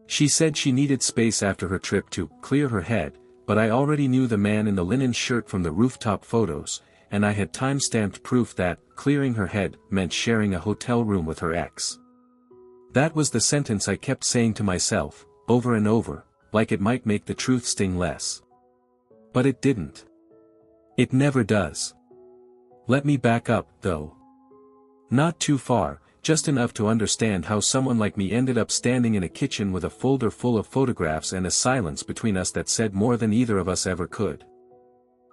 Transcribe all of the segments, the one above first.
She said she needed space after her trip to clear her head, but I already knew the man in the linen shirt from the rooftop photos, and I had time-stamped proof that clearing her head meant sharing a hotel room with her ex. That was the sentence I kept saying to myself, over and over, like it might make the truth sting less. But it didn't. It never does. Let me back up, though. Not too far, just enough to understand how someone like me ended up standing in a kitchen with a folder full of photographs and a silence between us that said more than either of us ever could.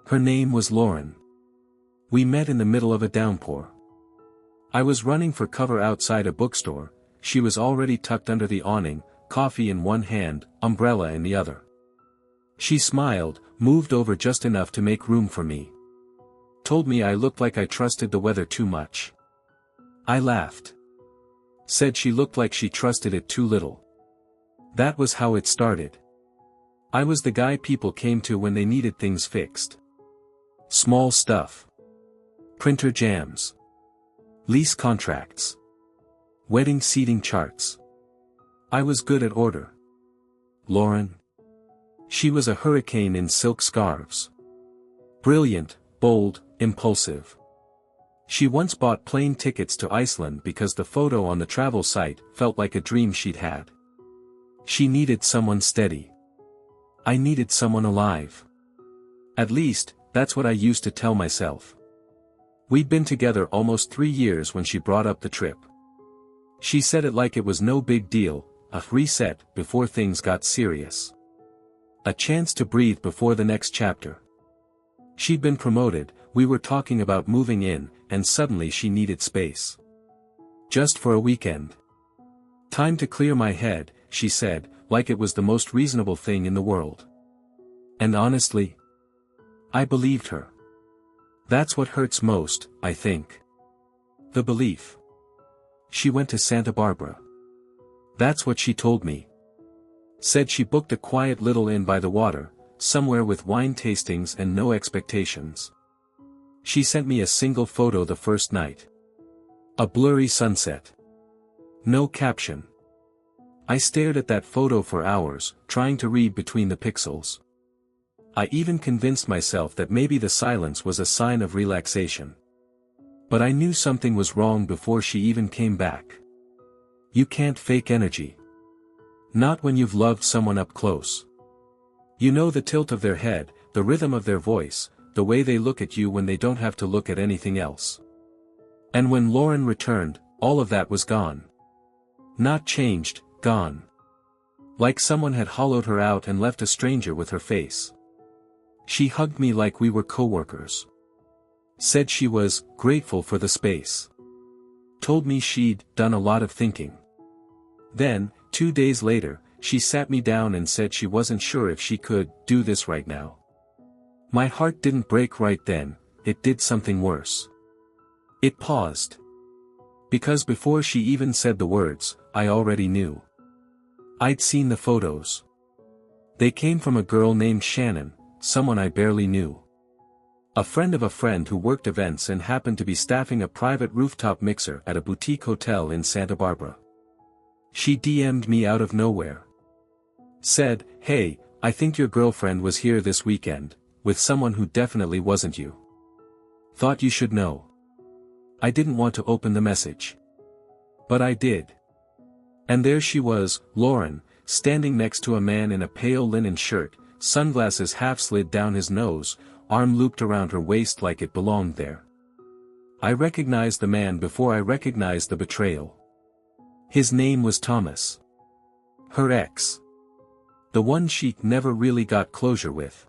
Her name was Lauren. We met in the middle of a downpour. I was running for cover outside a bookstore, she was already tucked under the awning, coffee in one hand, umbrella in the other. She smiled, moved over just enough to make room for me. Told me I looked like I trusted the weather too much. I laughed. Said she looked like she trusted it too little. That was how it started. I was the guy people came to when they needed things fixed. Small stuff. Printer jams. Lease contracts. Wedding seating charts. I was good at order. Lauren. She was a hurricane in silk scarves. Brilliant, bold, impulsive. She once bought plane tickets to Iceland because the photo on the travel site felt like a dream she'd had. She needed someone steady. I needed someone alive. At least, that's what I used to tell myself. We'd been together almost 3 years when she brought up the trip. She said it like it was no big deal, a reset before things got serious. A chance to breathe before the next chapter. She'd been promoted, we were talking about moving in, and suddenly she needed space. Just for a weekend. Time to clear my head, she said, like it was the most reasonable thing in the world. And honestly, I believed her. That's what hurts most, I think. The belief. She went to Santa Barbara. That's what she told me. Said she booked a quiet little inn by the water, somewhere with wine tastings and no expectations. She sent me a single photo the first night. A blurry sunset. No caption. I stared at that photo for hours, trying to read between the pixels. I even convinced myself that maybe the silence was a sign of relaxation. But I knew something was wrong before she even came back. You can't fake energy. Not when you've loved someone up close. You know the tilt of their head, the rhythm of their voice, the way they look at you when they don't have to look at anything else. And when Lauren returned, all of that was gone. Not changed, gone. Like someone had hollowed her out and left a stranger with her face. She hugged me like we were co-workers. Said she was grateful for the space. Told me she'd done a lot of thinking. Then, 2 days later, she sat me down and said she wasn't sure if she could do this right now. My heart didn't break right then, it did something worse. It paused. Because before she even said the words, I already knew. I'd seen the photos. They came from a girl named Shannon, someone I barely knew. A friend of a friend who worked events and happened to be staffing a private rooftop mixer at a boutique hotel in Santa Barbara. She DM'd me out of nowhere. Said, "Hey, I think your girlfriend was here this weekend, with someone who definitely wasn't you. Thought you should know." I didn't want to open the message. But I did. And there she was, Lauren, standing next to a man in a pale linen shirt, sunglasses half slid down his nose, arm looped around her waist like it belonged there. I recognized the man before I recognized the betrayal. His name was Thomas. Her ex. The one she never really got closure with.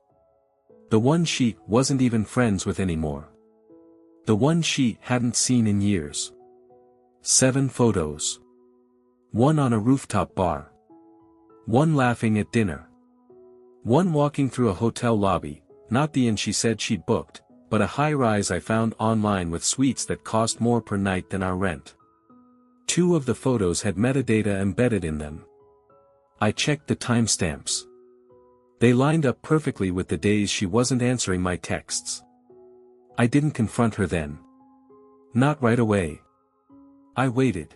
The one she wasn't even friends with anymore. The one she hadn't seen in years. 7 photos. 1 on a rooftop bar. 1 laughing at dinner. 1 walking through a hotel lobby, not the inn she said she'd booked, but a high-rise I found online with suites that cost more per night than our rent. 2 of the photos had metadata embedded in them. I checked the timestamps. They lined up perfectly with the days she wasn't answering my texts. I didn't confront her then. Not right away. I waited.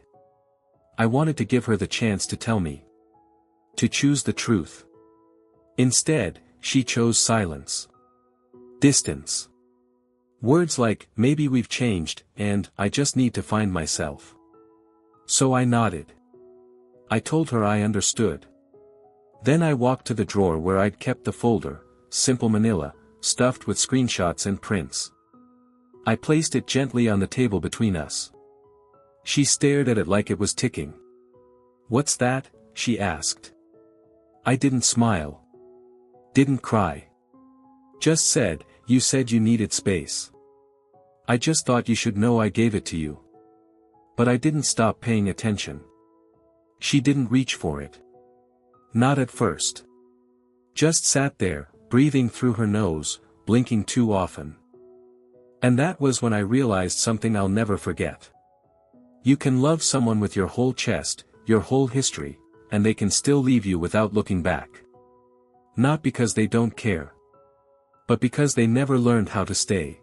I wanted to give her the chance to tell me. to choose the truth. Instead, she chose silence. Distance. Words like, maybe we've changed, and, I just need to find myself. So I nodded. I told her I understood. Then I walked to the drawer where I'd kept the folder, simple manila, stuffed with screenshots and prints. I placed it gently on the table between us. She stared at it like it was ticking. "What's that?" she asked. I didn't smile. Didn't cry. Just said, "You said you needed space. I just thought you should know I gave it to you." But I didn't stop paying attention. She didn't reach for it. Not at first. Just sat there, breathing through her nose, blinking too often. And that was when I realized something I'll never forget. You can love someone with your whole chest, your whole history, and they can still leave you without looking back. Not because they don't care, but because they never learned how to stay.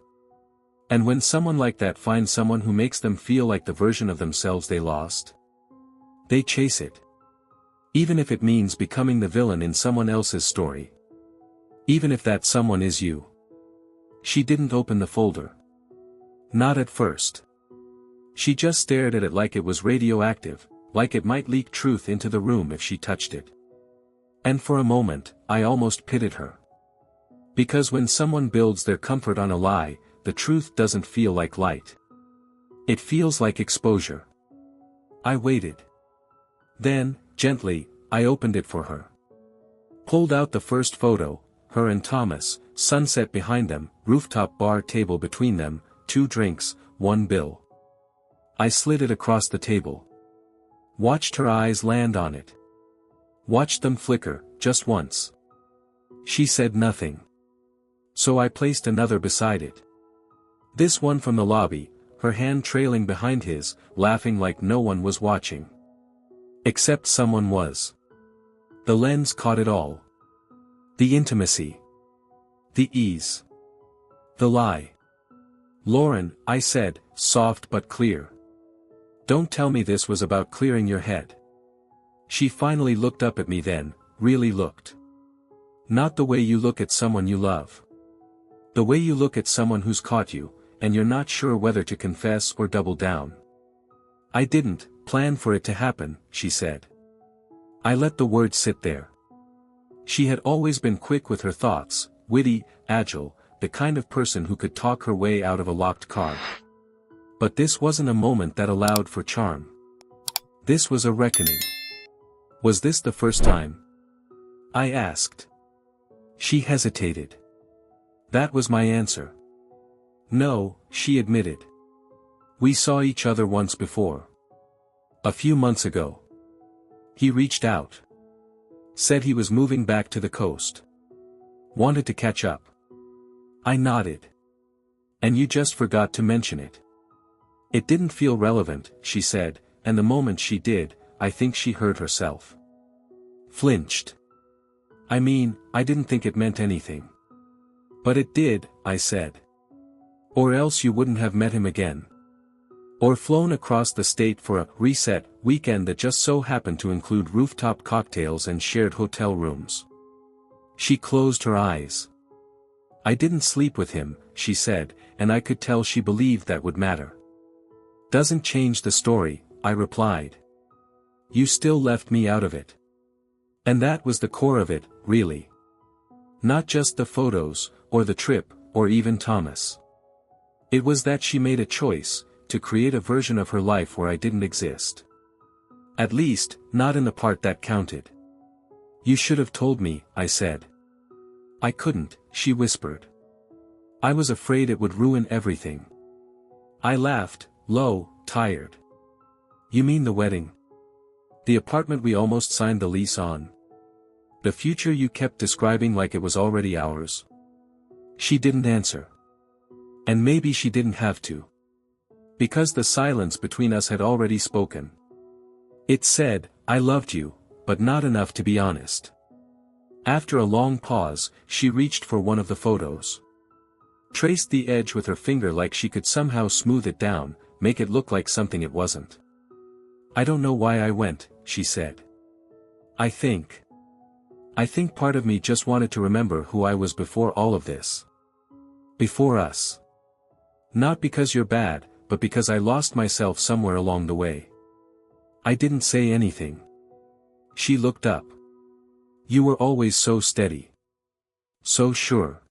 And when someone like that finds someone who makes them feel like the version of themselves they lost, they chase it. Even if it means becoming the villain in someone else's story. Even if that someone is you. She didn't open the folder. Not at first. She just stared at it like it was radioactive, like it might leak truth into the room if she touched it. And for a moment, I almost pitied her. Because when someone builds their comfort on a lie, the truth doesn't feel like light. It feels like exposure. I waited. Then, gently, I opened it for her. Pulled out the first photo, her and Thomas, sunset behind them, rooftop bar table between them, 2 drinks, 1 bill. I slid it across the table. Watched her eyes land on it. Watched them flicker, just once. She said nothing. So I placed another beside it. This one from the lobby, her hand trailing behind his, laughing like no one was watching. Except someone was. The lens caught it all. The intimacy. The ease. The lie. "Lauren," I said, soft but clear. "Don't tell me this was about clearing your head." She finally looked up at me then, really looked. Not the way you look at someone you love. The way you look at someone who's caught you, and you're not sure whether to confess or double down. "I didn't plan for it to happen," she said. I let the words sit there. She had always been quick with her thoughts, witty, agile, the kind of person who could talk her way out of a locked car. But this wasn't a moment that allowed for charm. This was a reckoning. Was this the first time? I asked. She hesitated. That was my answer. No, she admitted. We saw each other once before. A few months ago. He reached out. Said he was moving back to the coast. Wanted to catch up. I nodded. And you just forgot to mention it. It didn't feel relevant, she said, and the moment she did, I think she heard herself. Flinched. I mean, I didn't think it meant anything. But it did, I said. Or else you wouldn't have met him again. Or flown across the state for a reset weekend that just so happened to include rooftop cocktails and shared hotel rooms. She closed her eyes. I didn't sleep with him, she said, and I could tell she believed that would matter. Doesn't change the story, I replied. You still left me out of it. And that was the core of it, really. Not just the photos, or the trip, or even Thomas. It was that she made a choice, to create a version of her life where I didn't exist. At least, not in the part that counted. You should have told me, I said. I couldn't, she whispered. I was afraid it would ruin everything. I laughed, low, tired. You mean the wedding? The apartment we almost signed the lease on? The future you kept describing like it was already ours? She didn't answer. And maybe she didn't have to. Because the silence between us had already spoken. It said, I loved you, but not enough to be honest. After a long pause, she reached for one of the photos. Traced the edge with her finger like she could somehow smooth it down, make it look like something it wasn't. I don't know why I went, she said. I think. I think part of me just wanted to remember who I was before all of this. Before us. Not because you're bad, but because I lost myself somewhere along the way. I didn't say anything. She looked up. You were always so steady. So sure.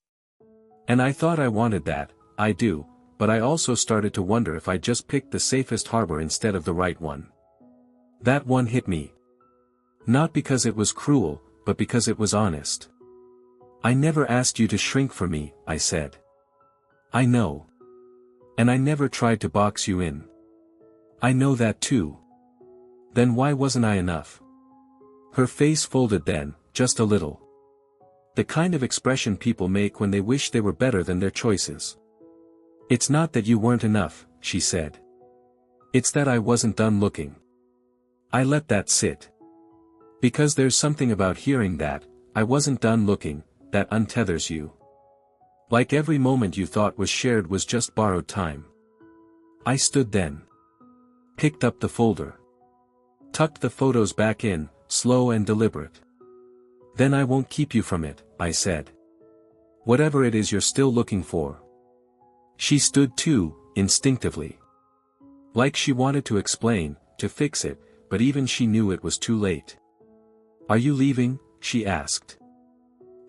And I thought I wanted that, I do, but I also started to wonder if I just picked the safest harbor instead of the right one. That one hit me. Not because it was cruel, but because it was honest. I never asked you to shrink for me, I said. I know. And I never tried to box you in. I know that too. Then why wasn't I enough? Her face folded then, just a little. The kind of expression people make when they wish they were better than their choices. It's not that you weren't enough, she said. It's that I wasn't done looking. I let that sit. Because there's something about hearing that, I wasn't done looking, that untethers you. Like every moment you thought was shared was just borrowed time. I stood then. Picked up the folder. Tucked the photos back in, slow and deliberate. Then I won't keep you from it, I said. Whatever it is you're still looking for. She stood too, instinctively. Like she wanted to explain, to fix it, but even she knew it was too late. Are you leaving? She asked.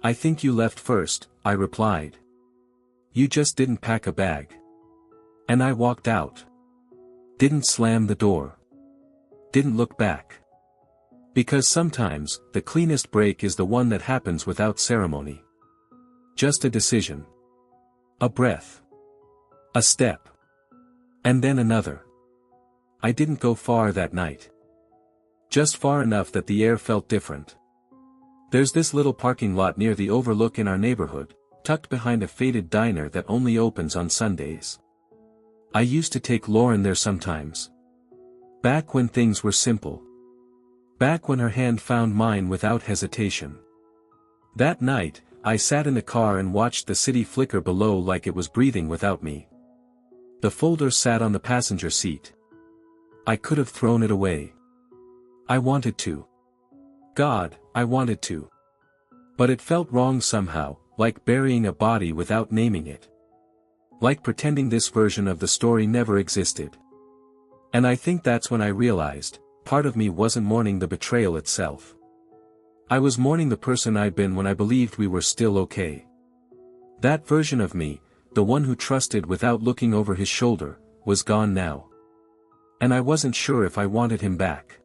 I think you left first, I replied. You just didn't pack a bag. And I walked out. Didn't slam the door. Didn't look back. Because sometimes, the cleanest break is the one that happens without ceremony. Just a decision. A breath. A step. And then another. I didn't go far that night. Just far enough that the air felt different. There's this little parking lot near the overlook in our neighborhood, tucked behind a faded diner that only opens on Sundays. I used to take Lauren there sometimes. Back when things were simple. Back when her hand found mine without hesitation. That night, I sat in the car and watched the city flicker below like it was breathing without me. The folder sat on the passenger seat. I could have thrown it away. I wanted to. God, I wanted to. But it felt wrong somehow, like burying a body without naming it. Like pretending this version of the story never existed. And I think that's when I realized, part of me wasn't mourning the betrayal itself. I was mourning the person I'd been when I believed we were still okay. That version of me, the one who trusted without looking over his shoulder, was gone now. And I wasn't sure if I wanted him back.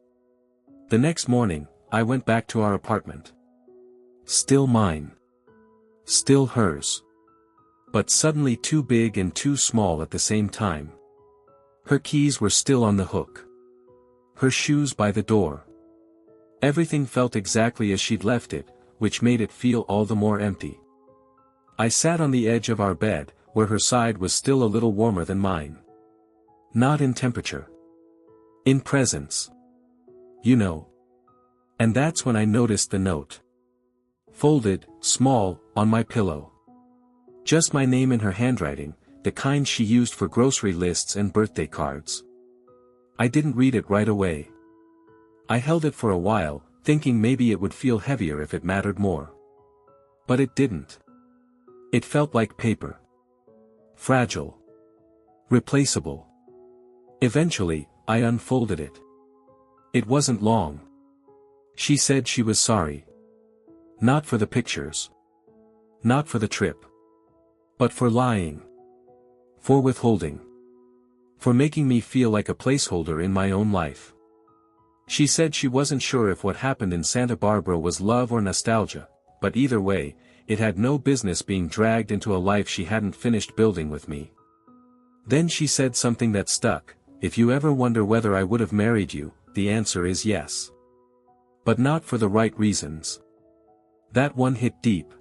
The next morning, I went back to our apartment. Still mine. Still hers. But suddenly too big and too small at the same time. Her keys were still on the hook. Her shoes by the door. Everything felt exactly as she'd left it, which made it feel all the more empty. I sat on the edge of our bed, where her side was still a little warmer than mine. Not in temperature. In presence. You know. And that's when I noticed the note. Folded, small, on my pillow. Just my name in her handwriting, the kind she used for grocery lists and birthday cards. I didn't read it right away. I held it for a while, thinking maybe it would feel heavier if it mattered more. But it didn't. It felt like paper. Fragile. Replaceable. Eventually, I unfolded it. It wasn't long. She said she was sorry. Not for the pictures. Not for the trip. But for lying. For withholding. For making me feel like a placeholder in my own life. She said she wasn't sure if what happened in Santa Barbara was love or nostalgia, but either way, it had no business being dragged into a life she hadn't finished building with me. Then she said something that stuck. If you ever wonder whether I would have married you, the answer is yes. But not for the right reasons. That one hit deep.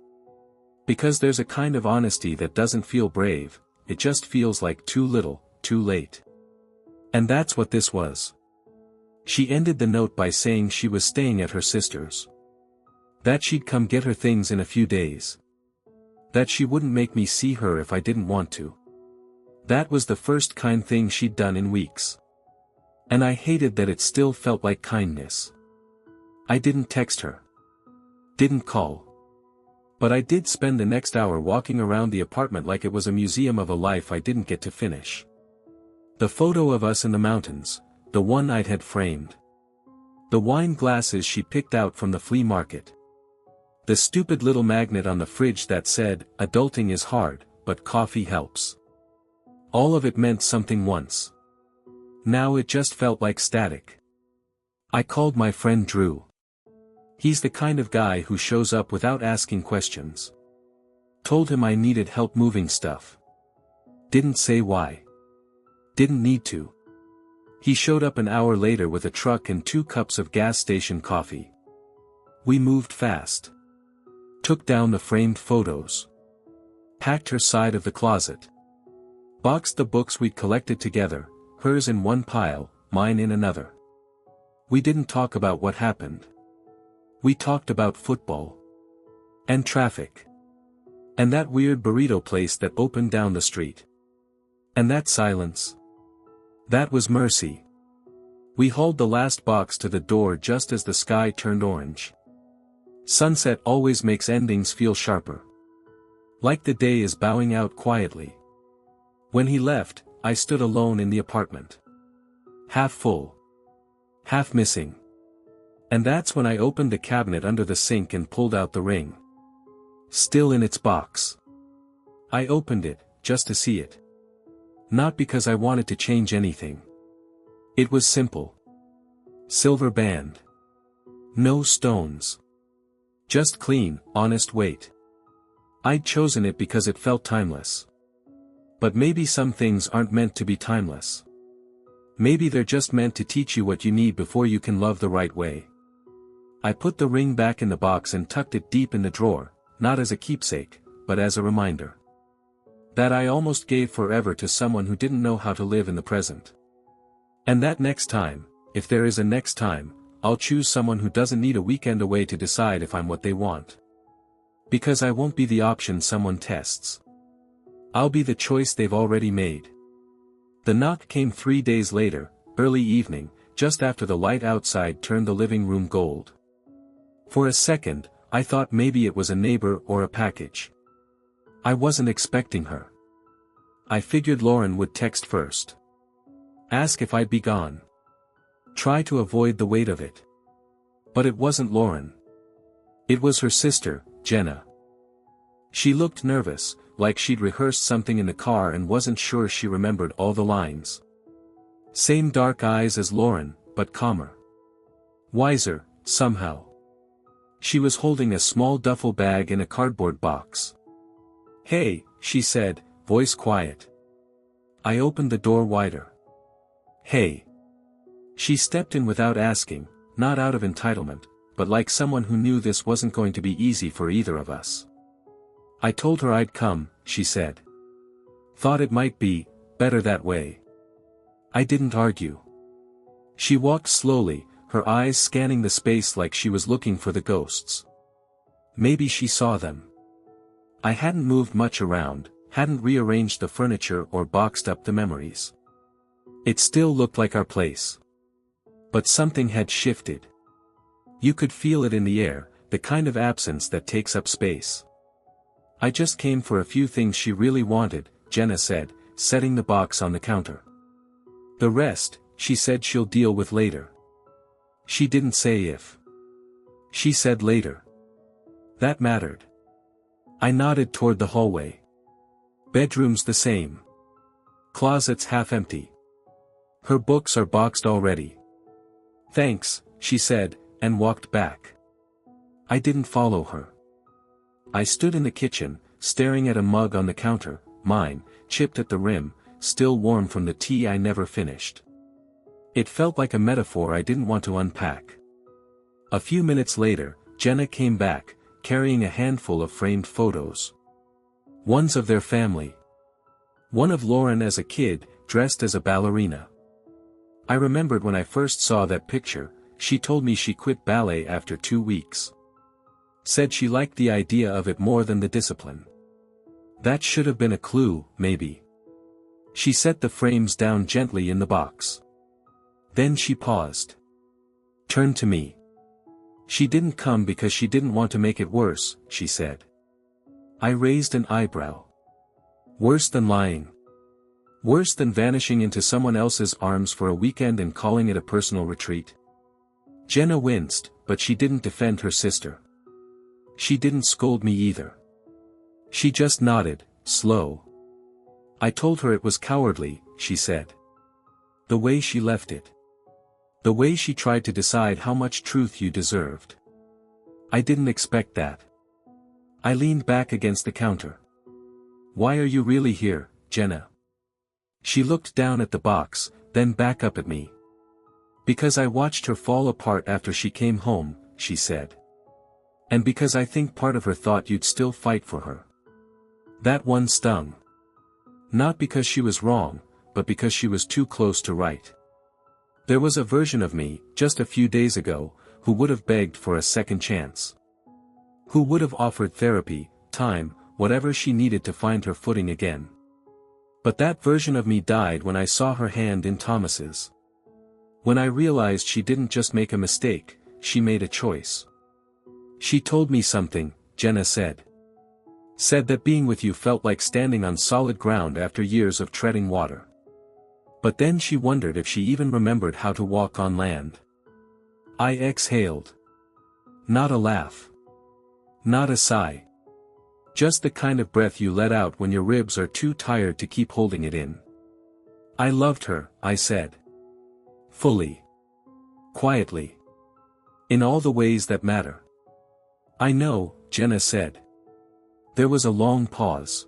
Because there's a kind of honesty that doesn't feel brave, it just feels like too little, too late. And that's what this was. She ended the note by saying she was staying at her sister's. That she'd come get her things in a few days. That she wouldn't make me see her if I didn't want to. That was the first kind thing she'd done in weeks. And I hated that it still felt like kindness. I didn't text her. Didn't call. But I did spend the next hour walking around the apartment like it was a museum of a life I didn't get to finish. The photo of us in the mountains, the one I'd had framed. The wine glasses she picked out from the flea market. The stupid little magnet on the fridge that said, "Adulting is hard, but coffee helps." All of it meant something once. Now it just felt like static. I called my friend Drew. He's the kind of guy who shows up without asking questions. Told him I needed help moving stuff. Didn't say why. Didn't need to. He showed up an hour later with a truck and 2 cups of gas station coffee. We moved fast. Took down the framed photos. Packed her side of the closet. Boxed the books we'd collected together, hers in one pile, mine in another. We didn't talk about what happened. We talked about football. And traffic. And that weird burrito place that opened down the street. And that silence. That was mercy. We hauled the last box to the door just as the sky turned orange. Sunset always makes endings feel sharper. Like the day is bowing out quietly. When he left, I stood alone in the apartment. Half full. Half missing. And that's when I opened the cabinet under the sink and pulled out the ring. Still in its box. I opened it, just to see it. Not because I wanted to change anything. It was simple. Silver band. No stones. Just clean, honest weight. I'd chosen it because it felt timeless. But maybe some things aren't meant to be timeless. Maybe they're just meant to teach you what you need before you can love the right way. I put the ring back in the box and tucked it deep in the drawer, not as a keepsake, but as a reminder. That I almost gave forever to someone who didn't know how to live in the present. And that next time, if there is a next time, I'll choose someone who doesn't need a weekend away to decide if I'm what they want. Because I won't be the option someone tests. I'll be the choice they've already made. The knock came 3 days later, early evening, just after the light outside turned the living room gold. For a second, I thought maybe it was a neighbor or a package. I wasn't expecting her. I figured Lauren would text first. Ask if I'd be gone. Try to avoid the weight of it. But it wasn't Lauren. It was her sister, Jenna. She looked nervous, like she'd rehearsed something in the car and wasn't sure she remembered all the lines. Same dark eyes as Lauren, but calmer. Wiser, somehow. She was holding a small duffel bag in a cardboard box. "Hey," she said, voice quiet. I opened the door wider. "Hey." She stepped in without asking, not out of entitlement, but like someone who knew this wasn't going to be easy for either of us. "I told her I'd come," she said. "Thought it might be better that way." I didn't argue. She walked slowly, her eyes scanning the space like she was looking for the ghosts. Maybe she saw them. I hadn't moved much around, hadn't rearranged the furniture or boxed up the memories. It still looked like our place. But something had shifted. You could feel it in the air, the kind of absence that takes up space. "I just came for a few things she really wanted," Jenna said, setting the box on the counter. "The rest, she said she'll deal with later." She didn't say if. She said later. That mattered. I nodded toward the hallway. Bedroom's the same. Closet's half empty. Her books are boxed already. "Thanks," she said, and walked back. I didn't follow her. I stood in the kitchen, staring at a mug on the counter, mine, chipped at the rim, still warm from the tea I never finished. It felt like a metaphor I didn't want to unpack. A few minutes later, Jenna came back, carrying a handful of framed photos. Ones of their family. One of Lauren as a kid, dressed as a ballerina. I remembered when I first saw that picture, she told me she quit ballet after 2 weeks. Said she liked the idea of it more than the discipline. That should have been a clue, maybe. She set the frames down gently in the box. Then she paused. Turned to me. She didn't come because she didn't want to make it worse, she said. I raised an eyebrow. Worse than lying. Worse than vanishing into someone else's arms for a weekend and calling it a personal retreat. Jenna winced, but she didn't defend her sister. She didn't scold me either. She just nodded, slow. I told her it was cowardly, she said. The way she left it. The way she tried to decide how much truth you deserved. I didn't expect that. I leaned back against the counter. Why are you really here, Jenna? She looked down at the box, then back up at me. Because I watched her fall apart after she came home, she said. And because I think part of her thought you'd still fight for her. That one stung. Not because she was wrong, but because she was too close to right. There was a version of me, just a few days ago, who would have begged for a second chance. Who would have offered therapy, time, whatever she needed to find her footing again. But that version of me died when I saw her hand in Thomas's. When I realized she didn't just make a mistake, she made a choice. She told me something, Jenna said. Said that being with you felt like standing on solid ground after years of treading water. But then she wondered if she even remembered how to walk on land. I exhaled. Not a laugh. Not a sigh. Just the kind of breath you let out when your ribs are too tired to keep holding it in. I loved her, I said. Fully. Quietly. In all the ways that matter. I know, Jenna said. There was a long pause.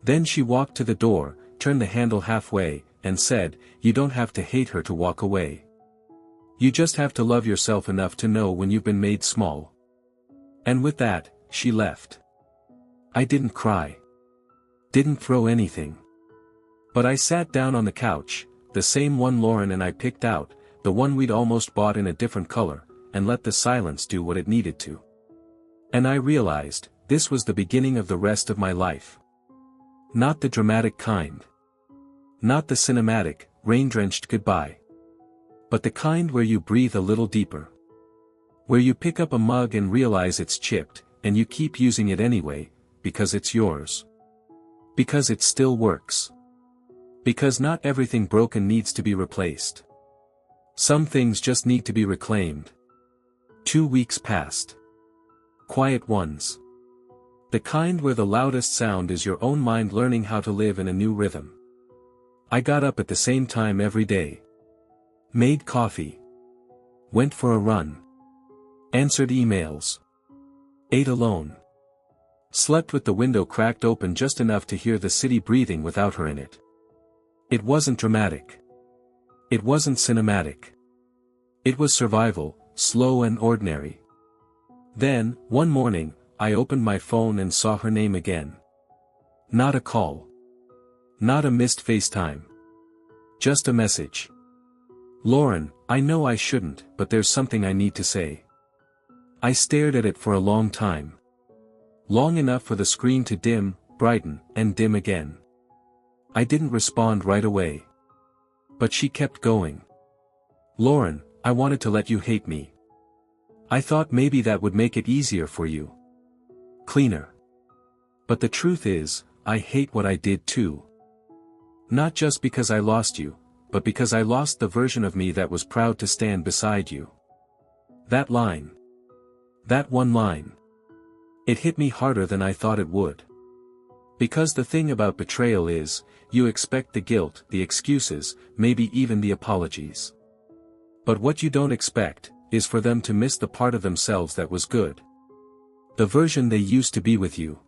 Then she walked to the door, turned the handle halfway, and said, you don't have to hate her to walk away. You just have to love yourself enough to know when you've been made small. And with that, she left. I didn't cry. Didn't throw anything. But I sat down on the couch, the same one Lauren and I picked out, the one we'd almost bought in a different color, and let the silence do what it needed to. And I realized, this was the beginning of the rest of my life. Not the dramatic kind. Not the cinematic, rain-drenched goodbye. But the kind where you breathe a little deeper. Where you pick up a mug and realize it's chipped, and you keep using it anyway, because it's yours. Because it still works. Because not everything broken needs to be replaced. Some things just need to be reclaimed. 2 weeks passed. Quiet ones. The kind where the loudest sound is your own mind learning how to live in a new rhythm. I got up at the same time every day. Made coffee. Went for a run. Answered emails. Ate alone. Slept with the window cracked open just enough to hear the city breathing without her in it. It wasn't dramatic. It wasn't cinematic. It was survival, slow and ordinary. Then, one morning, I opened my phone and saw her name again. Not a call. Not a missed FaceTime. Just a message. Lauren, I know I shouldn't, but there's something I need to say. I stared at it for a long time. Long enough for the screen to dim, brighten, and dim again. I didn't respond right away. But she kept going. Lauren, I wanted to let you hate me. I thought maybe that would make it easier for you. Cleaner. But the truth is, I hate what I did too. Not just because I lost you, but because I lost the version of me that was proud to stand beside you. That line. That one line. It hit me harder than I thought it would. Because the thing about betrayal is, you expect the guilt, the excuses, maybe even the apologies. But what you don't expect, is for them to miss the part of themselves that was good. The version they used to be with you.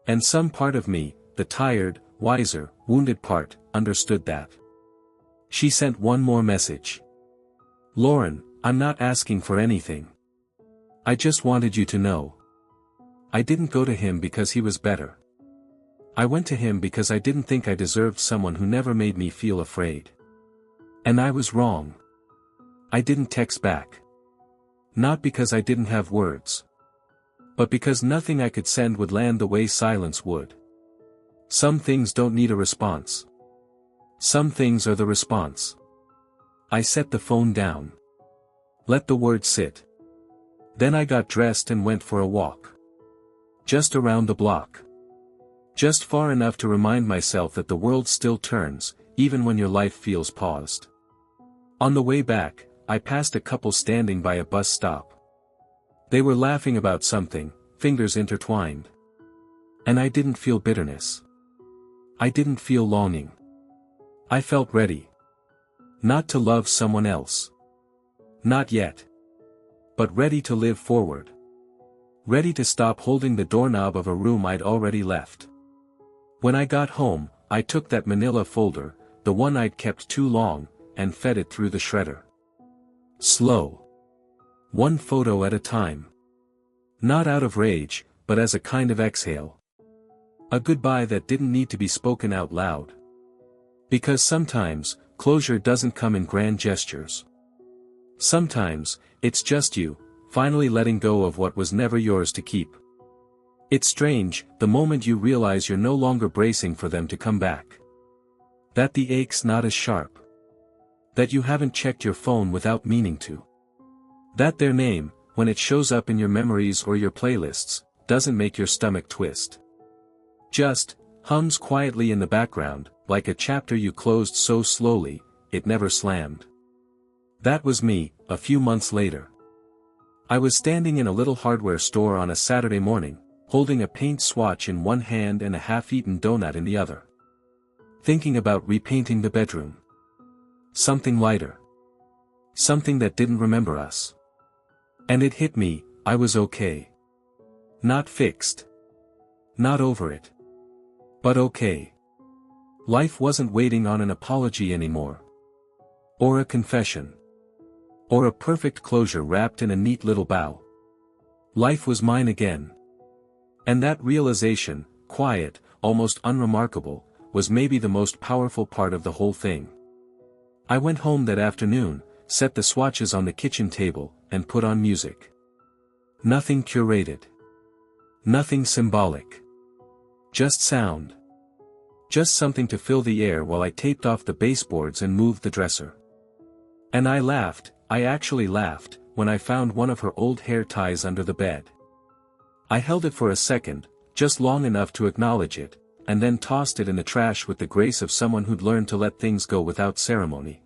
And some part of me, the tired, wiser, wounded part, understood that. She sent one more message. Lauren, I'm not asking for anything. I just wanted you to know. I didn't go to him because he was better. I went to him because I didn't think I deserved someone who never made me feel afraid. And I was wrong. I didn't text back. Not because I didn't have words. But because nothing I could send would land the way silence would. Some things don't need a response. Some things are the response. I set the phone down. Let the words sit. Then I got dressed and went for a walk. Just around the block. Just far enough to remind myself that the world still turns, even when your life feels paused. On the way back, I passed a couple standing by a bus stop. They were laughing about something, fingers intertwined. And I didn't feel bitterness. I didn't feel longing. I felt ready. Not to love someone else. Not yet. But ready to live forward. Ready to stop holding the doorknob of a room I'd already left. When I got home, I took that manila folder, the one I'd kept too long, and fed it through the shredder. Slow. One photo at a time. Not out of rage, but as a kind of exhale. A goodbye that didn't need to be spoken out loud. Because sometimes, closure doesn't come in grand gestures. Sometimes, it's just you, finally letting go of what was never yours to keep. It's strange, the moment you realize you're no longer bracing for them to come back. That the ache's not as sharp. That you haven't checked your phone without meaning to. That their name, when it shows up in your memories or your playlists, doesn't make your stomach twist. Just, hums quietly in the background, like a chapter you closed so slowly, it never slammed. That was me, a few months later. I was standing in a little hardware store on a Saturday morning, holding a paint swatch in one hand and a half-eaten donut in the other. Thinking about repainting the bedroom. Something lighter. Something that didn't remember us. And it hit me, I was okay. Not fixed. Not over it. But okay. Life wasn't waiting on an apology anymore. Or a confession. Or a perfect closure wrapped in a neat little bow. Life was mine again. And that realization, quiet, almost unremarkable, was maybe the most powerful part of the whole thing. I went home that afternoon, set the swatches on the kitchen table, and put on music. Nothing curated. Nothing symbolic. Just sound. Just something to fill the air while I taped off the baseboards and moved the dresser. And I laughed, I actually laughed, when I found one of her old hair ties under the bed. I held it for a second, just long enough to acknowledge it, and then tossed it in the trash with the grace of someone who'd learned to let things go without ceremony.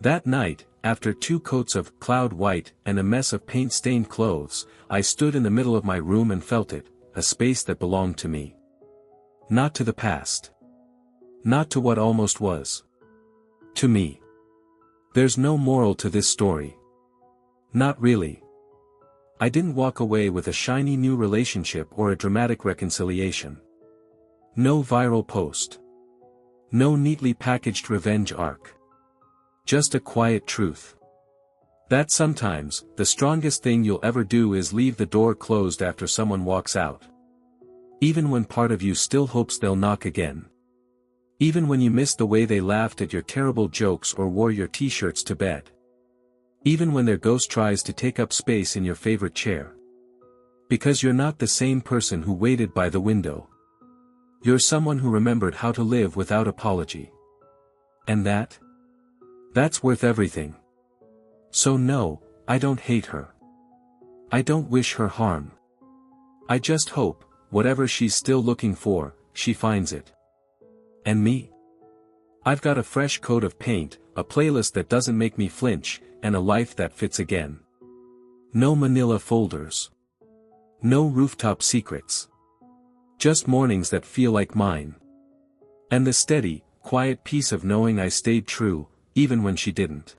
That night, after 2 coats of cloud white and a mess of paint-stained clothes, I stood in the middle of my room and felt it, a space that belonged to me. Not to the past. Not to what almost was. To me. There's no moral to this story. Not really. I didn't walk away with a shiny new relationship or a dramatic reconciliation. No viral post. No neatly packaged revenge arc. Just a quiet truth. That sometimes, the strongest thing you'll ever do is leave the door closed after someone walks out. Even when part of you still hopes they'll knock again. Even when you miss the way they laughed at your terrible jokes or wore your t-shirts to bed. Even when their ghost tries to take up space in your favorite chair. Because you're not the same person who waited by the window. You're someone who remembered how to live without apology. And that's worth everything. So no, I don't hate her. I don't wish her harm. I just hope, whatever she's still looking for, she finds it. And me? I've got a fresh coat of paint, a playlist that doesn't make me flinch, and a life that fits again. No manila folders. No rooftop secrets. Just mornings that feel like mine. And the steady, quiet peace of knowing I stayed true, even when she didn't.